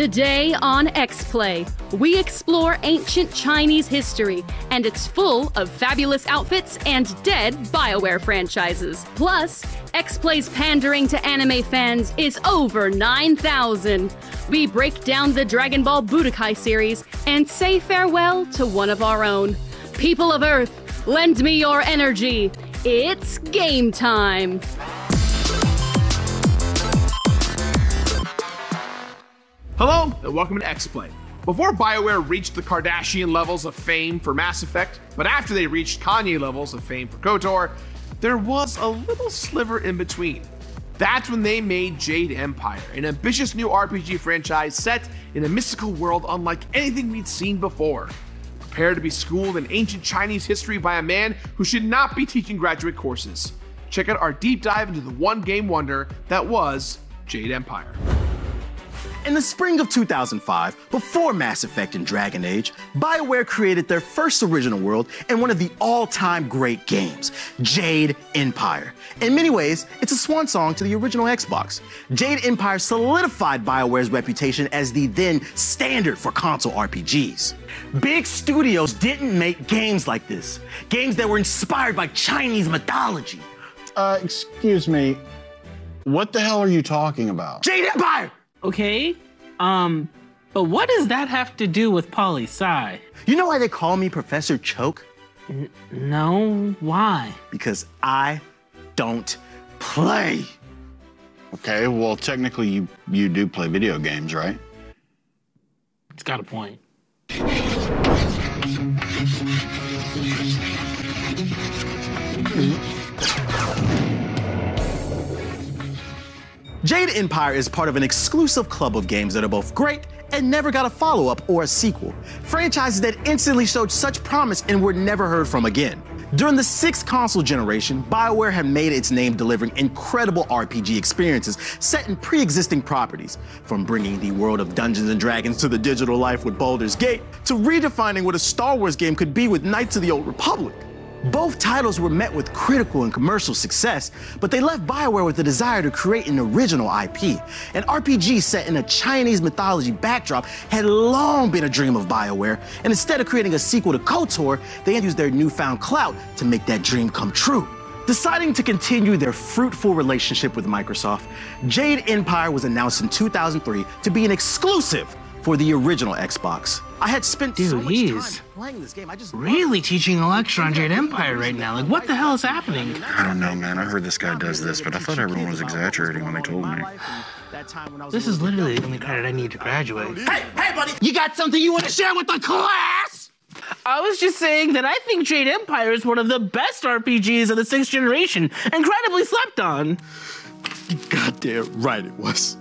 Today on XPlay, we explore ancient Chinese history, and it's full of fabulous outfits and dead BioWare franchises. Plus, XPlay's pandering to anime fans is over 9,000. We break down the Dragon Ball Budokai series and say farewell to one of our own. People of Earth, lend me your energy. It's game time. Hello, and welcome to XPlay. Before BioWare reached the Kardashian levels of fame for Mass Effect, but after they reached Kanye levels of fame for KOTOR, there was a little sliver in between. That's when they made Jade Empire, an ambitious new RPG franchise set in a mystical world unlike anything we'd seen before. Prepare to be schooled in ancient Chinese history by a man who should not be teaching graduate courses. Check out our deep dive into the one game wonder that was Jade Empire. In the spring of 2005, before Mass Effect and Dragon Age, BioWare created their first original world and one of the all-time great games, Jade Empire. In many ways, it's a swan song to the original Xbox. Jade Empire solidified BioWare's reputation as the then standard for console RPGs. Big studios didn't make games like this, games that were inspired by Chinese mythology. Excuse me, what the hell are you talking about? Jade Empire! Okay, but what does that have to do with poli-sci? You know why they call me Professor Choke? No, why? Because I don't play. Okay, well, technically you do play video games, right? It's got a point. Jade Empire is part of an exclusive club of games that are both great and never got a follow-up or a sequel. Franchises that instantly showed such promise and were never heard from again. During the 6th console generation, BioWare had made its name delivering incredible RPG experiences set in pre-existing properties, from bringing the world of Dungeons & Dragons to the digital life with Baldur's Gate, to redefining what a Star Wars game could be with Knights of the Old Republic. Both titles were met with critical and commercial success, but they left BioWare with the desire to create an original IP. An RPG set in a Chinese mythology backdrop had long been a dream of BioWare, and instead of creating a sequel to KOTOR, they used their newfound clout to make that dream come true. Deciding to continue their fruitful relationship with Microsoft, Jade Empire was announced in 2003 to be an exclusive for the original Xbox. I had spent so much time playing this game, I just really teaching a lecture on Jade Empire right now. Like, what the hell is happening? I don't know, man. I heard this guy does this, but I thought everyone was exaggerating when they told me. This is literally the only credit I need to graduate. Hey, buddy! You got something you want to share with the class? I was just saying that I think Jade Empire is one of the best RPGs of the 6th generation, incredibly slept on. Goddamn right it was.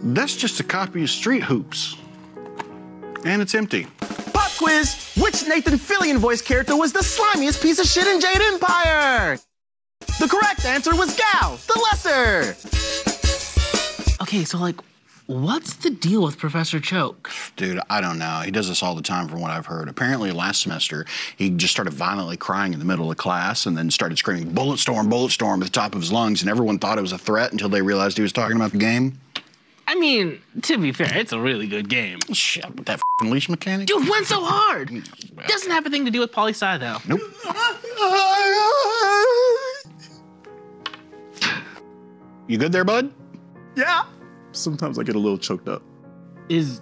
That's just a copy of Street Hoops. And it's empty. Pop quiz! Which Nathan Fillion voice character was the slimiest piece of shit in Jade Empire? The correct answer was Gao, the Lesser. Okay, so like, what's the deal with Professor Choke? Dude, I don't know. He does this all the time from what I've heard. Apparently last semester, he just started violently crying in the middle of class and then started screaming, bullet storm, at the top of his lungs, and everyone thought it was a threat until they realized he was talking about the game. I mean, to be fair, it's a really good game. Shit, with that f***ing leash mechanic? Dude, went so hard! Doesn't have a thing to do with poli-sci, though. Nope. You good there, bud? Yeah. Sometimes I get a little choked up. Is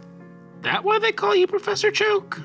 that why they call you Professor Choke?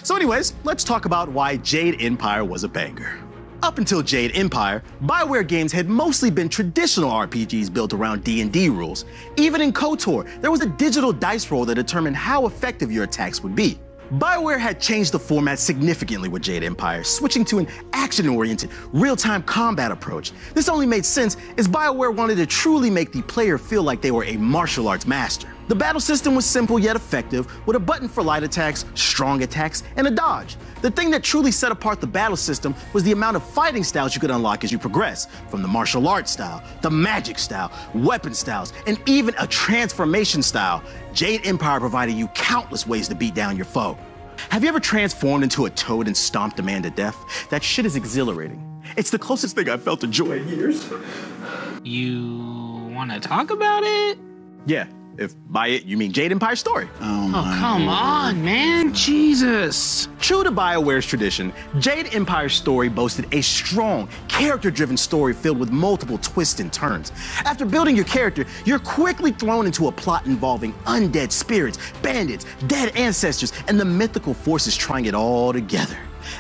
So anyways, let's talk about why Jade Empire was a banger. Up until Jade Empire, BioWare games had mostly been traditional RPGs built around D&D rules. Even in KOTOR, there was a digital dice roll that determined how effective your attacks would be. BioWare had changed the format significantly with Jade Empire, switching to an action-oriented, real-time combat approach. This only made sense as BioWare wanted to truly make the player feel like they were a martial arts master. The battle system was simple yet effective, with a button for light attacks, strong attacks, and a dodge. The thing that truly set apart the battle system was the amount of fighting styles you could unlock as you progress, from the martial arts style, the magic style, weapon styles, and even a transformation style. Jade Empire provided you countless ways to beat down your foe. Have you ever transformed into a toad and stomped a man to death? That shit is exhilarating. It's the closest thing I've felt to joy in years. You want to talk about it? Yeah, if by it you mean Jade Empire story. Oh, come on, man. Jesus. True to BioWare's tradition, Jade Empire's story boasted a strong, character-driven story filled with multiple twists and turns. After building your character, you're quickly thrown into a plot involving undead spirits, bandits, dead ancestors, and the mythical forces trying it all together.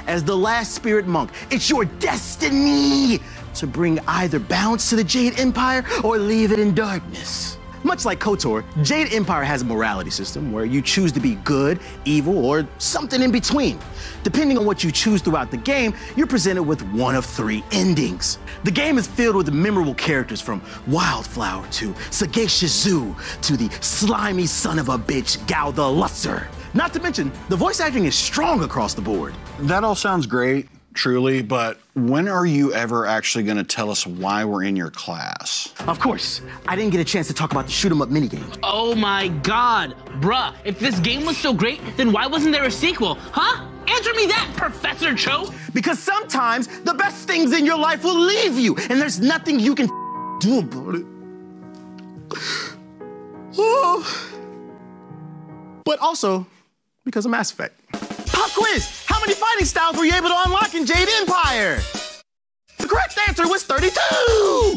As the last spirit monk, it's your destiny to bring either balance to the Jade Empire or leave it in darkness. Much like KOTOR, Jade Empire has a morality system where you choose to be good, evil, or something in between. Depending on what you choose throughout the game, you're presented with one of 3 endings. The game is filled with memorable characters from Wildflower to Sagacious Zoo to the slimy son of a bitch Gao the Lusser. Not to mention, the voice acting is strong across the board. That all sounds great, truly, but when are you ever actually going to tell us why we're in your class? Of course, I didn't get a chance to talk about the shoot 'em up minigame. Oh my God. Bruh, if this game was so great, then why wasn't there a sequel? Huh? Answer me that, Professor Cho. Because sometimes the best things in your life will leave you, and there's nothing you can do about it. Oh. But also, because of Mass Effect. Pop quiz! How many fighting styles were you able to unlock in Jade Empire? The correct answer was 32!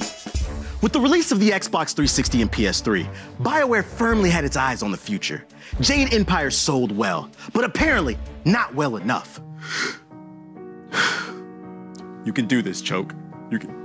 With the release of the Xbox 360 and PS3, BioWare firmly had its eyes on the future. Jade Empire sold well, but apparently not well enough. You can do this, Choke. You can.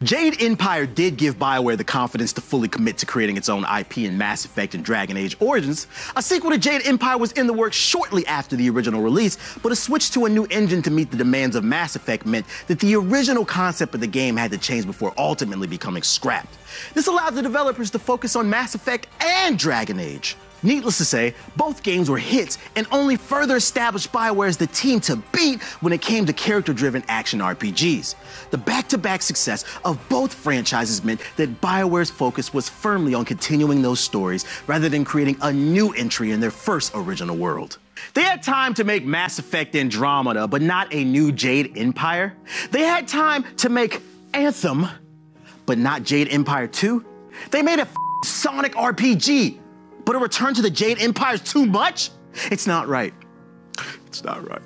Jade Empire did give BioWare the confidence to fully commit to creating its own IP in Mass Effect and Dragon Age Origins. A sequel to Jade Empire was in the works shortly after the original release, but a switch to a new engine to meet the demands of Mass Effect meant that the original concept of the game had to change before ultimately becoming scrapped. This allowed the developers to focus on Mass Effect and Dragon Age. Needless to say, both games were hits and only further established BioWare as the team to beat when it came to character-driven action RPGs. The back-to-back success of both franchises meant that BioWare's focus was firmly on continuing those stories rather than creating a new entry in their first original world. They had time to make Mass Effect Andromeda, but not a new Jade Empire. They had time to make Anthem, but not Jade Empire 2. They made a Sonic RPG, but a return to the Jade Empire is too much? It's not right. It's not right.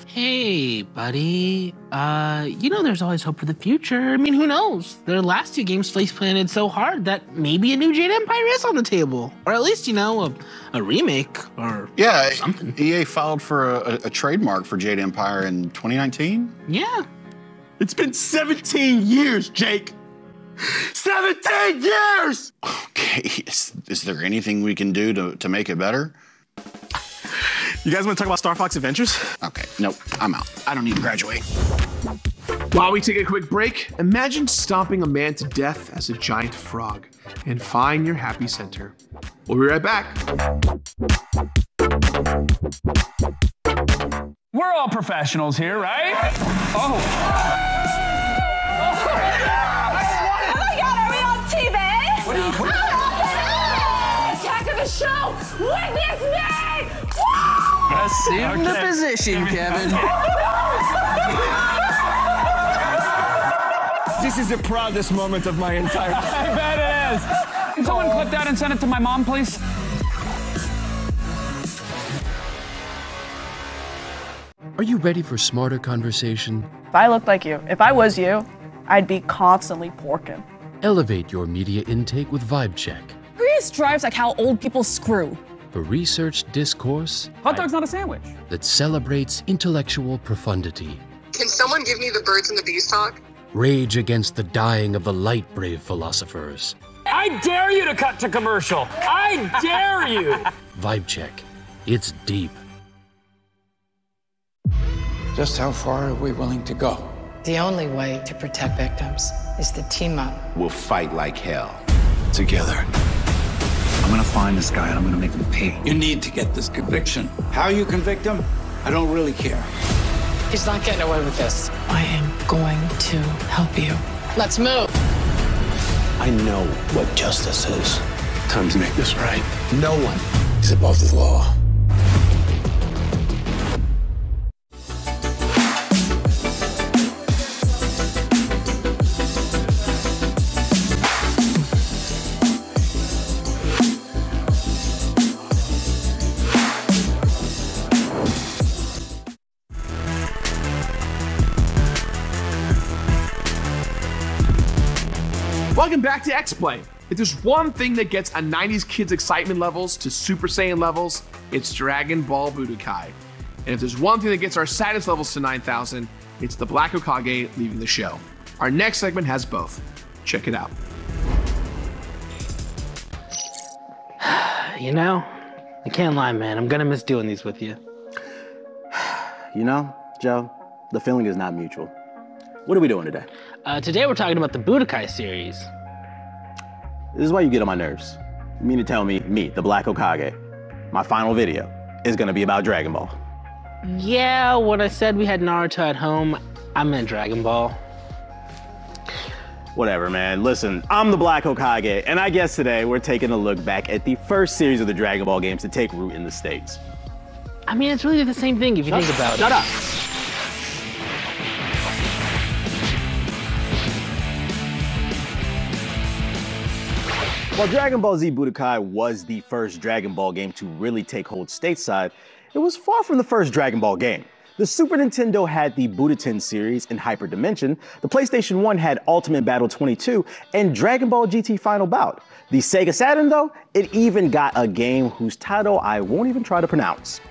Hey, buddy. You know there's always hope for the future. I mean, who knows? Their last 2 games face-planted so hard that maybe a new Jade Empire is on the table. Or at least, you know, a remake or something. EA filed for a trademark for Jade Empire in 2019? Yeah. It's been 17 years, Jake. 17 years! Okay, is there anything we can do to make it better? You guys want to talk about Star Fox Adventures? Okay, nope, I'm out. I don't need to graduate. While we take a quick break, imagine stomping a man to death as a giant frog and find your happy center. We'll be right back. We're all professionals here, right? Oh. Show! Witness me! Assume the position, Kevin. This is the proudest moment of my entire life. I bet it is. Can someone clip that and send it to my mom, please? Are you ready for smarter conversation? If I looked like you, if I was you, I'd be constantly porking. Elevate your media intake with Vibe Check. Prius drives like how old people screw. For researched discourse Hot dog's not a sandwich. that celebrates intellectual profundity. Can someone give me the birds and the bees talk? Rage against the dying of the light-brave philosophers. I dare you to cut to commercial. I dare you. Vibe Check. It's deep. Just how far are we willing to go? The only way to protect victims is to team up. We'll fight like hell. Together. I'm gonna find this guy and I'm gonna make him pay. You need to get this conviction. How you convict him, I don't really care. He's not getting away with this. I am going to help you. Let's move. I know what justice is. Time to make this right. No one is above the law. Welcome back to XPlay. If there's one thing that gets a 90s kid's excitement levels to Super Saiyan levels, it's Dragon Ball Budokai. And if there's one thing that gets our sadness levels to 9,000, it's the Black Hokage leaving the show. Our next segment has both. Check it out. You know, I can't lie, man. I'm gonna miss doing these with you. You know, Joe, the feeling is not mutual. What are we doing today? Today we're talking about the Budokai series. This is why you get on my nerves. You mean to tell me, the Black Hokage, my final video, is gonna be about Dragon Ball? Yeah, when I said we had Naruto at home, I meant Dragon Ball. Whatever, man. Listen, I'm the Black Hokage, and I guess today we're taking a look back at the first series of the Dragon Ball games to take root in the States. I mean, it's really the same thing if you think about it. Shut up! While Dragon Ball Z Budokai was the first Dragon Ball game to really take hold stateside, it was far from the first Dragon Ball game. The Super Nintendo had the Budoten series in Hyper Dimension, the PlayStation 1 had Ultimate Battle 22, and Dragon Ball GT Final Bout. The Sega Saturn, though, it even got a game whose title I won't even try to pronounce.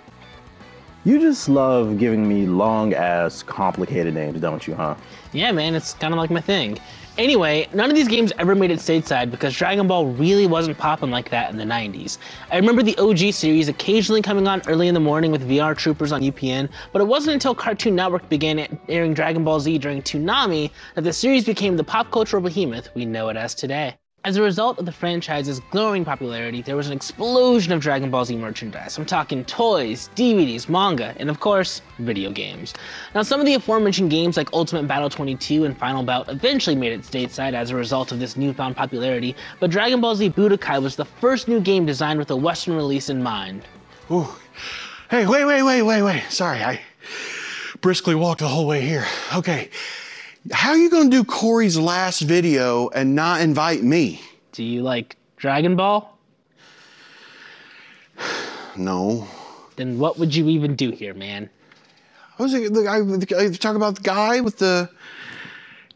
You just love giving me long-ass, complicated names, don't you, huh? Yeah, man, it's kind of like my thing. Anyway, none of these games ever made it stateside because Dragon Ball really wasn't popping like that in the 90s. I remember the OG series occasionally coming on early in the morning with VR Troopers on UPN, but it wasn't until Cartoon Network began airing Dragon Ball Z during Toonami that the series became the pop cultural behemoth we know it as today. As a result of the franchise's growing popularity, there was an explosion of Dragon Ball Z merchandise. I'm talking toys, DVDs, manga, and of course, video games. Now, some of the aforementioned games like Ultimate Battle 22 and Final Bout eventually made it stateside as a result of this newfound popularity, but Dragon Ball Z Budokai was the first new game designed with a Western release in mind. Ooh. Hey, wait. Sorry, I briskly walked the whole way here. Okay. How are you gonna do Corey's last video and not invite me? Do you like Dragon Ball? No. Then what would you even do here, man? I talk about the guy with the,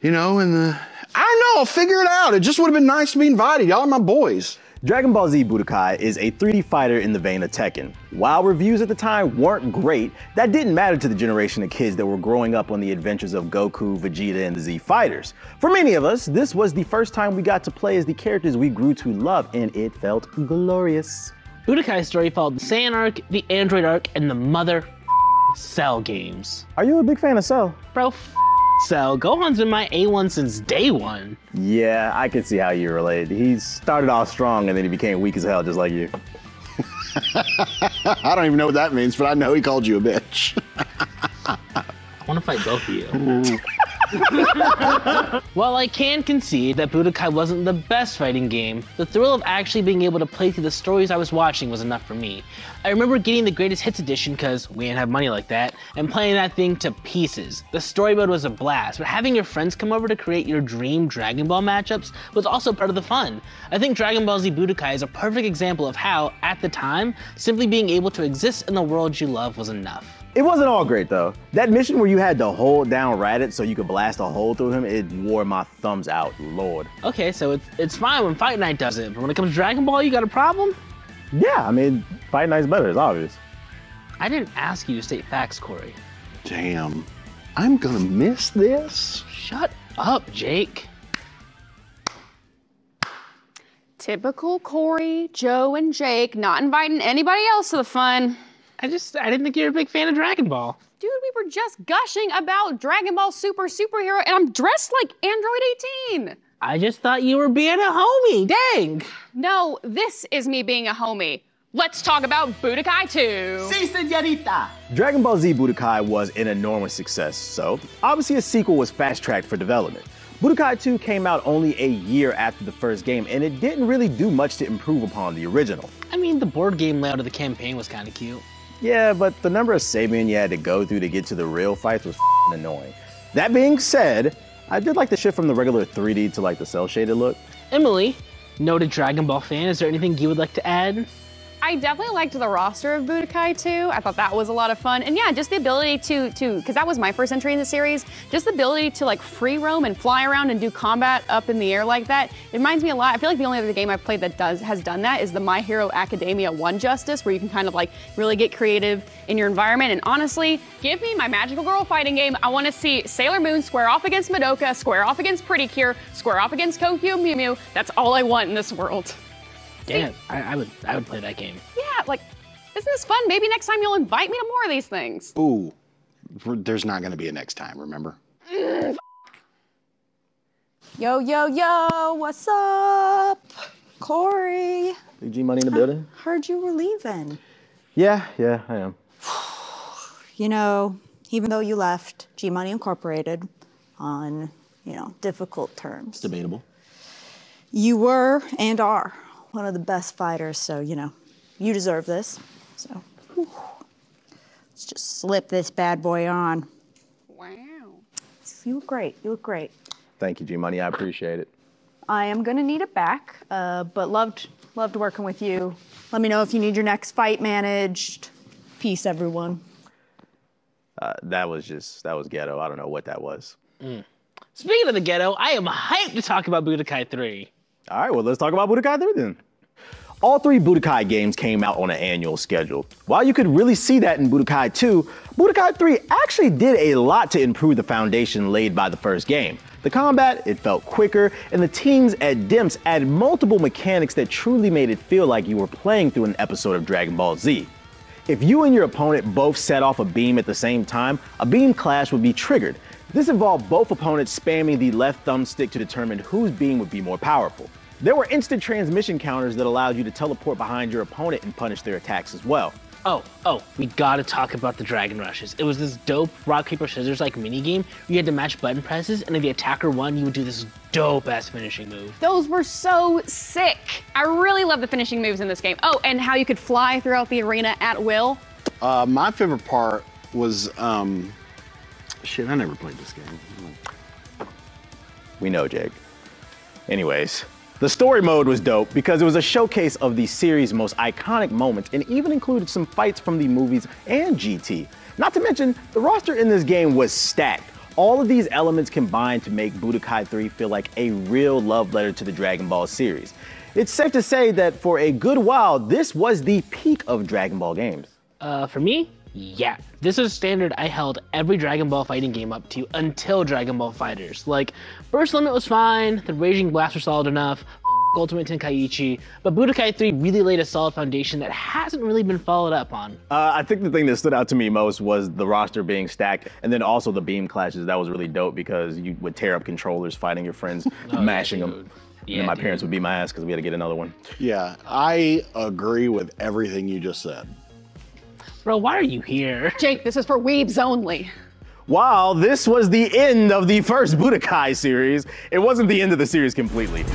you know, and the, I don't know, I'll figure it out. It just would have been nice to be invited. Y'all are my boys. Dragon Ball Z Budokai is a 3D fighter in the vein of Tekken. While reviews at the time weren't great, that didn't matter to the generation of kids that were growing up on the adventures of Goku, Vegeta, and the Z Fighters. For many of us, this was the first time we got to play as the characters we grew to love, and it felt glorious. Budokai's story followed the Saiyan arc, the Android arc, and the mother Cell games. Are you a big fan of Cell? Bro, Cell. Gohan's been my A1 since day one. Yeah, I can see how you relate. He started off strong and then he became weak as hell, just like you. I don't even know what that means, but I know he called you a bitch. I want to fight both of you. While I can concede that Budokai wasn't the best fighting game, the thrill of actually being able to play through the stories I was watching was enough for me. I remember getting the Greatest Hits edition because we didn't have money like that, and playing that thing to pieces. The story mode was a blast, but having your friends come over to create your dream Dragon Ball matchups was also part of the fun. I think Dragon Ball Z Budokai is a perfect example of how, at the time, simply being able to exist in the world you love was enough. It wasn't all great though. That mission where you had to hold down Raditz so you could blast a hole through him, it wore my thumbs out, Lord. Okay, so it's fine when Fight Night does it, but when it comes to Dragon Ball, you got a problem? Yeah, I mean, Fight Night's better, it's obvious. I didn't ask you to state facts, Corey. Damn, I'm gonna miss this. Shut up, Jake. Typical Corey, Joe, and Jake not inviting anybody else to the fun. I didn't think you were a big fan of Dragon Ball. Dude, we were just gushing about Dragon Ball Superhero, and I'm dressed like Android 18. I just thought you were being a homie, dang. No, this is me being a homie. Let's talk about Budokai 2. Si, señorita. Dragon Ball Z Budokai was an enormous success, so obviously a sequel was fast-tracked for development. Budokai 2 came out only a year after the first game, and it didn't really do much to improve upon the original. I mean, the board game layout of the campaign was kind of cute. Yeah, but the number of Sabian you had to go through to get to the real fights was annoying. That being said, I did like the shift from the regular 3D to like the cel-shaded look. Emily, noted Dragon Ball fan, is there anything you would like to add? I I definitely liked the roster of Budokai 2. I thought that was a lot of fun. And yeah, just the ability to because that was my first entry in the series, just the ability to like free roam and fly around and do combat up in the air like that. It reminds me a lot. I feel like the only other game I've played that has done that is the My Hero Academia 1 Justice, where you can kind of like really get creative in your environment. And honestly, give me my magical girl fighting game. I want to see Sailor Moon square off against Madoka, square off against Pretty Cure, square off against Kokyo Mew Mew. That's all I want in this world. Yeah, I would play that game. Yeah, like, isn't this fun? Maybe next time you'll invite me to more of these things. Ooh, there's not going to be a next time, remember? Yo, yo, yo, what's up? Corey. Big G Money in the building? Heard you were leaving. Yeah, I am. You know, even though you left G Money Incorporated on, you know, difficult terms. It's debatable. You were and are one of the best fighters, so, you know, you deserve this. So, let's just slip this bad boy on. Wow. You look great. You look great. Thank you, G Money. I appreciate it. I am gonna need it back, but loved working with you. Let me know if you need your next fight managed. Peace, everyone. That was ghetto. I don't know what that was. Speaking of the ghetto, I am hyped to talk about Budokai 3. All right, well, let's talk about Budokai 3 then. All 3 Budokai games came out on an annual schedule. While you could really see that in Budokai 2, Budokai 3 actually did a lot to improve the foundation laid by the first game. The combat, it felt quicker, and the teams at DIMS added multiple mechanics that truly made it feel like you were playing through an episode of Dragon Ball Z. If you and your opponent both set off a beam at the same time, a beam clash would be triggered. This involved both opponents spamming the left thumbstick to determine whose beam would be more powerful. There were instant transmission counters that allowed you to teleport behind your opponent and punish their attacks as well. Oh, we gotta talk about the Dragon Rushes. It was this dope rock, paper, scissors like minigame. You had to match button presses, and if the attacker won, you would do this dope ass finishing move. Those were so sick. I really love the finishing moves in this game. Oh, and how you could fly throughout the arena at will. My favorite part was, shit, I never played this game. We know, Jake. Anyways, the story mode was dope because it was a showcase of the series' most iconic moments and even included some fights from the movies and GT. Not to mention, the roster in this game was stacked. All of these elements combined to make Budokai 3 feel like a real love letter to the Dragon Ball series. It's safe to say that for a good while, this was the peak of Dragon Ball games. For me, yeah. This is standard I held every Dragon Ball fighting game up to until Dragon Ball FighterZ. Like, Burst Limit was fine, the Raging Blast were solid enough, Ultimate Tenkaichi, but Budokai 3 really laid a solid foundation that hasn't really been followed up on. I think the thing that stood out to me most was the roster being stacked, and then also the beam clashes. That was really dope because you would tear up controllers fighting your friends, mashing them. Yeah, and then my parents would beat my ass because we had to get another one. Yeah, I agree with everything you just said. Bro, why are you here? Jake, this is for weebs only. While this was the end of the first Budokai series, it wasn't the end of the series completely.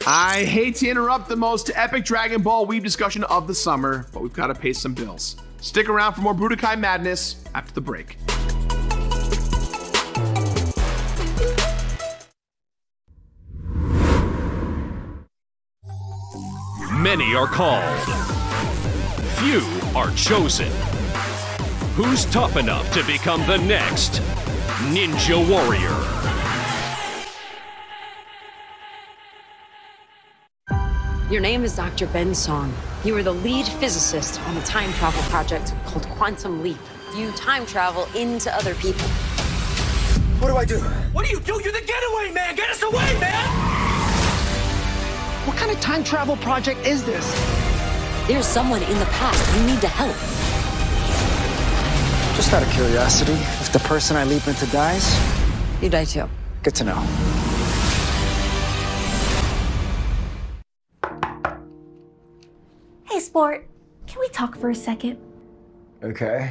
I hate to interrupt the most epic Dragon Ball weeb discussion of the summer, but we've got to pay some bills. Stick around for more Budokai madness after the break. Many are called. Few are chosen. Who's tough enough to become the next Ninja Warrior? Your name is Dr. Ben Song. You are the lead physicist on a time travel project called Quantum Leap. You time travel into other people. What do I do? What do? You're the getaway man! Get us away, man! What kind of time travel project is this? There's someone in the past you need to help. Just out of curiosity, if the person I leap into dies, you die too. Good to know. Hey, Sport. Can we talk for a second? Okay.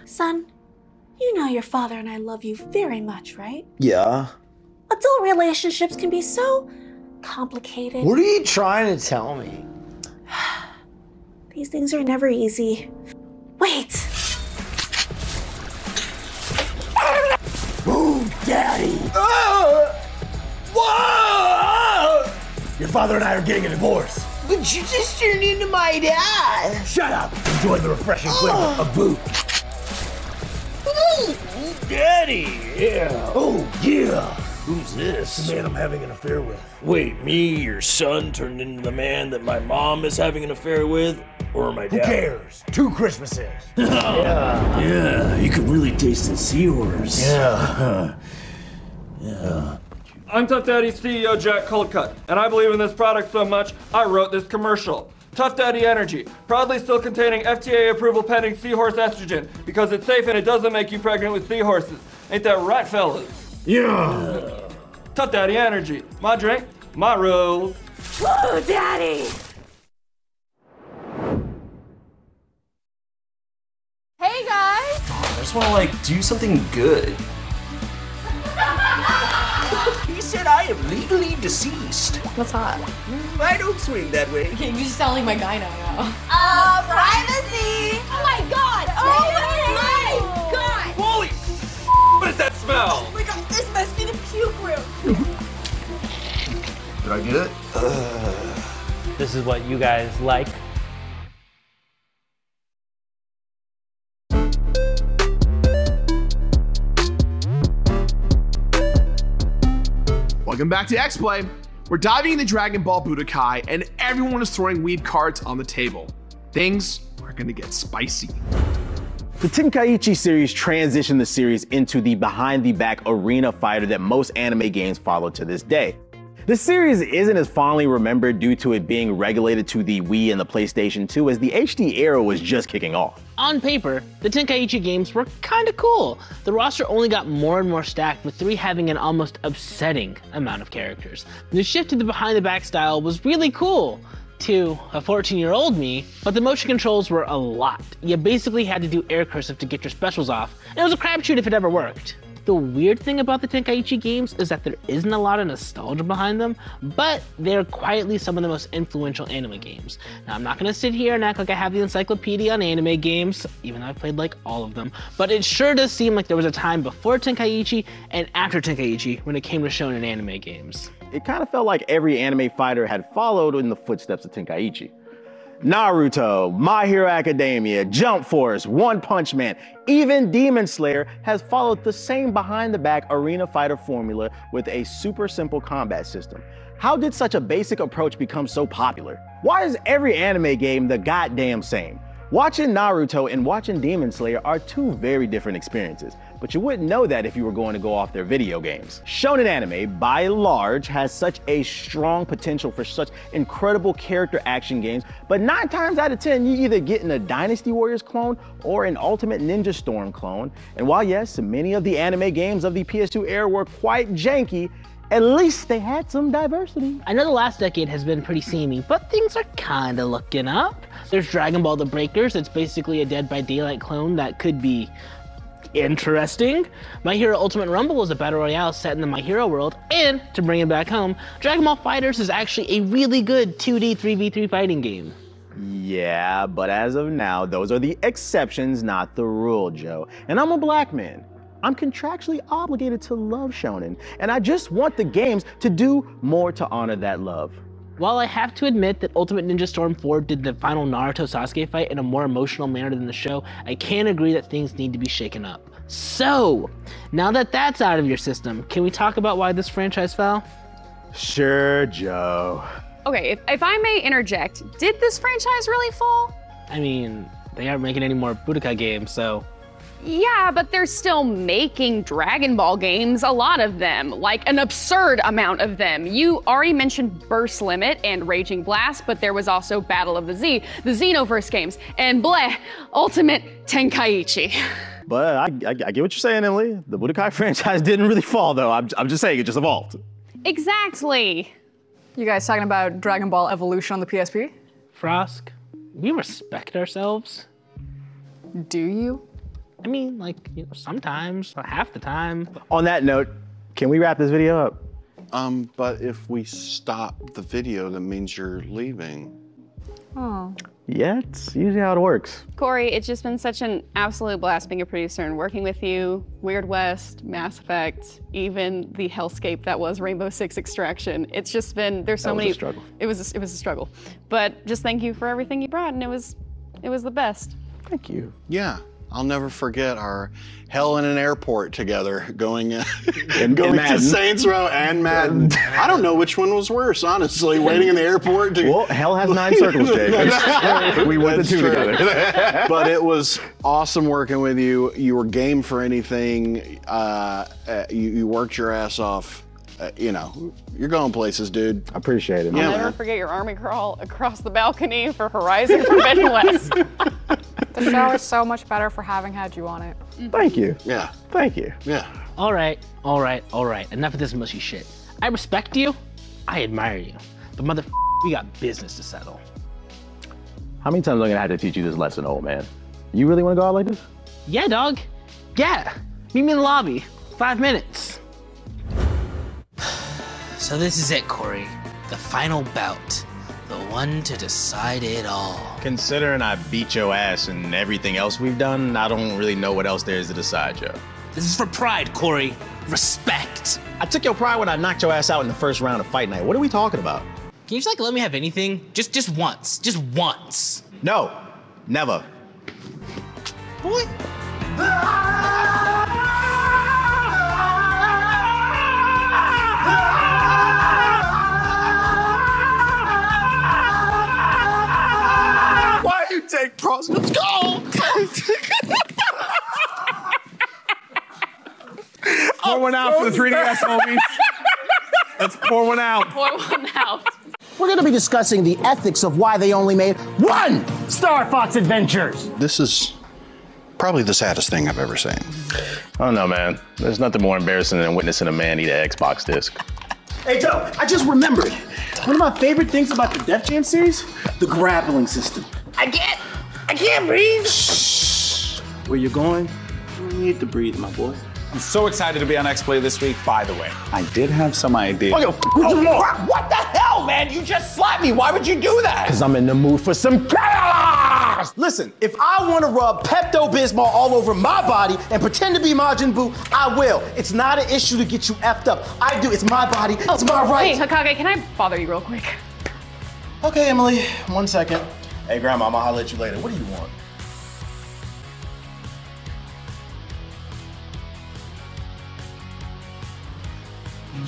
Son, you know your father and I love you very much, right? Yeah. Adult relationships can be so complicated. What are you trying to tell me? These things are never easy. Wait! Boom, Daddy! What? father and I are getting a divorce. But you just turned into my dad. Shut up. Enjoy the refreshing flavor of boot. Daddy! Yeah. Oh, yeah. Who's this? The man I'm having an affair with. Wait, me, your son, turned into the man that my mom is having an affair with? Or my dad? Who cares? 2 Christmases. Yeah, you can really taste the seahorse. Yeah. Yeah. I'm Tough Daddy's CEO, Jack Coldcut, and I believe in this product so much, I wrote this commercial. Tough Daddy Energy, proudly still containing FDA approval pending seahorse estrogen, because it's safe and it doesn't make you pregnant with seahorses. Ain't that right, fellas? Yeah. Tough Daddy Energy, my drink, my rules. Whoa, Daddy! Hey, guys! I just want to, like, do something good. He said I am legally deceased. What's hot? I don't swing that way. Okay, you just sound like my guy now. Privacy! Oh my god! Oh my god! Holy what is that smell? Oh my god, this must be the puke room. Did I get it? This is what you guys like. Welcome back to XPlay. We're diving into Dragon Ball Budokai, and everyone is throwing weeb cards on the table. Things are gonna get spicy. The Tenkaichi series transitioned the series into the behind-the-back arena fighter that most anime games follow to this day. The series isn't as fondly remembered due to it being regulated to the Wii and the PlayStation 2 as the HD era was just kicking off. On paper, the Tenkaichi games were kinda cool. The roster only got more and more stacked, with 3 having an almost upsetting amount of characters. The shift to the behind-the-back style was really cool to a 14-year-old me, but the motion controls were a lot. You basically had to do air cursive to get your specials off, and it was a crapshoot if it ever worked. The weird thing about the Tenkaichi games is that there isn't a lot of nostalgia behind them, but they're quietly some of the most influential anime games. Now, I'm not gonna sit here and act like I have the encyclopedia on anime games, even though I've played like all of them, but it sure does seem like there was a time before Tenkaichi and after Tenkaichi when it came to shonen anime games. It kind of felt like every anime fighter had followed in the footsteps of Tenkaichi. Naruto, My Hero Academia, Jump Force, One Punch Man, even Demon Slayer has followed the same behind-the-back arena fighter formula with a super simple combat system. How did such a basic approach become so popular? Why is every anime game the goddamn same? Watching Naruto and watching Demon Slayer are 2 very different experiences, but you wouldn't know that if you were going to go off their video games. Shonen anime, by and large, has such a strong potential for such incredible character action games, but 9 times out of 10, you either get a Dynasty Warriors clone or an Ultimate Ninja Storm clone. And while yes, many of the anime games of the PS2 era were quite janky, at least they had some diversity. I know the last decade has been pretty samey, but things are kinda looking up. There's Dragon Ball The Breakers, it's basically a Dead by Daylight clone that could be interesting. My Hero Ultimate Rumble is a battle royale set in the My Hero world, and to bring it back home, Dragon Ball FighterZ is actually a really good 2D 3v3 fighting game. Yeah, but as of now, those are the exceptions, not the rule, Joe. And I'm a black man. I'm contractually obligated to love shonen, and I just want the games to do more to honor that love. While I have to admit that Ultimate Ninja Storm 4 did the final Naruto Sasuke fight in a more emotional manner than the show, I can agree that things need to be shaken up. So, now that that's out of your system, can we talk about why this franchise fell? Sure, Joe. Okay, if I may interject, did this franchise really fall? I mean, they aren't making any more Budokai games, so... Yeah, but they're still making Dragon Ball games, a lot of them, like an absurd amount of them. You already mentioned Burst Limit and Raging Blast, but there was also Battle of the Z, the Xenoverse games, and bleh, Ultimate Tenkaichi. But I get what you're saying, Emily. The Budokai franchise didn't really fall, though. I'm just saying it just evolved. Exactly. You guys talking about Dragon Ball Evolution on the PSP? Frosk, we respect ourselves. Do you? I mean, like, you know, sometimes, or half the time. On that note, can we wrap this video up? But if we stop the video, that means you're leaving. Oh. Yeah, it's usually how it works. Corey, it's just been such an absolute blast being a producer and working with you. Weird West, Mass Effect, even the hellscape that was Rainbow Six Extraction. It's just been, there's so many. It was a struggle. It was a struggle. But just thank you for everything you brought, and it was the best. Thank you. Yeah, I'll never forget our hell in an airport together, going to Saints Row and Madden. I don't know which one was worse, honestly. Waiting in the airport. Well, hell has 9 circles, Jake. We went the 2 together. But it was awesome working with you. You were game for anything. You worked your ass off. You know, you're going places, dude. I appreciate it. I'll never forget your army crawl across the balcony for Horizon Forbidden West. The show is so much better for having had you on it. Thank you. Yeah. Thank you. Yeah. All right. Enough of this mushy shit. I respect you. I admire you. But we got business to settle. How many times am I gonna have to teach you this lesson, old man? You really wanna go out like this? Yeah, dog. Yeah. Meet me in the lobby. 5 minutes. So this is it, Corey. The final bout. The one to decide it all. Considering I beat your ass and everything else we've done, I don't really know what else there is to decide, Joe. This is for pride, Corey. Respect. I took your pride when I knocked your ass out in the first round of Fight Night. What are we talking about? Can you just let me have anything? Just once. Just once. No. Never. Boy. Why you take pros? Let's go! Pour one out for the 3DS homies. Let's pour one out. Pour one out. We're going to be discussing the ethics of why they only made 1 Star Fox Adventures. This is probably the saddest thing I've ever seen. I don't know, man. There's nothing more embarrassing than witnessing a man eat an Xbox disc. Hey, Joe, I just remembered. One of my favorite things about the Def Jam series, the grappling system. I can't breathe. Shh. Where you going? You need to breathe, my boy. I'm so excited to be on XPlay this week, by the way. I did have some ideas. What the hell, man? You just slapped me. Why would you do that? Because I'm in the mood for some chaos. Listen, if I want to rub Pepto-Bismol all over my body and pretend to be Majin Buu, I will. It's not an issue to get you effed up. I do. It's my body. It's my right. Hey, Hokage, can I bother you real quick? Okay, Emily. 1 second. Hey, Grandma, I'll holler at you later. What do you want?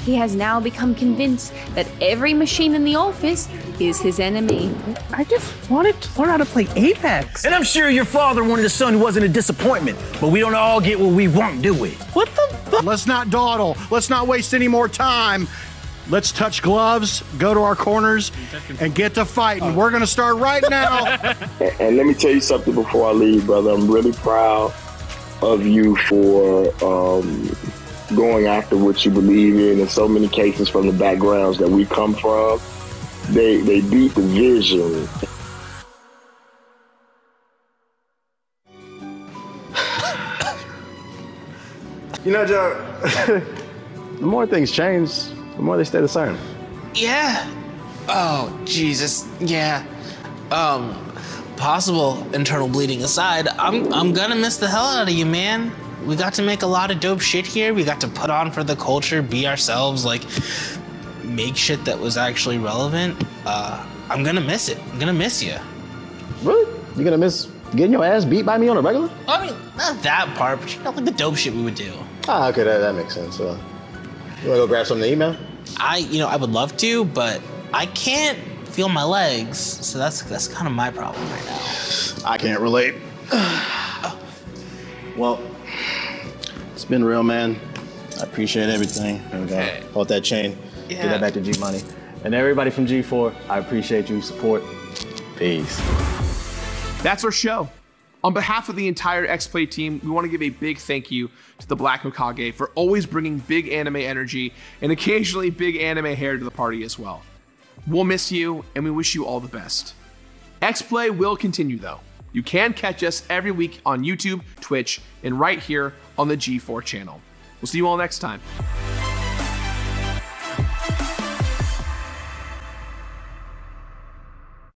He has now become convinced that every machine in the office is his enemy. I just wanted to learn how to play Apex. And I'm sure your father wanted a son who wasn't a disappointment, but we don't all get what we want, do we? What the fuck? Let's not dawdle. Let's not waste any more time. Let's touch gloves, go to our corners, and get to fighting. We're gonna start right now. And let me tell you something before I leave, brother. I'm really proud of you for going after what you believe in. In so many cases, from the backgrounds that we come from, they beat the vision. You know, Joe, the more things change, the more they stay the same. Yeah. Oh, Jesus. Yeah. Possible internal bleeding aside, I'm gonna miss the hell out of you, man. We got to make a lot of dope shit here. We got to put on for the culture, be ourselves, like, make shit that was actually relevant. I'm gonna miss it. I'm gonna miss you. Really? You gonna miss getting your ass beat by me on a regular? I mean, not that part, but you know, like the dope shit we would do. Ah, okay, that makes sense. You wanna go grab something to eat, man? I would love to, but I can't feel my legs, so that's kind of my problem right now. I can't relate. Well, it's been real, man. I appreciate everything. There we go. Okay. Hold that chain. Yeah. Get that back to G Money. And everybody from G4, I appreciate you support. Peace. That's our show. On behalf of the entire XPlay team, we want to give a big thank you to the Black Hokage for always bringing big anime energy and occasionally big anime hair to the party as well. We'll miss you, and we wish you all the best. XPlay will continue, though. You can catch us every week on YouTube, Twitch, and right here on the G4 channel. We'll see you all next time.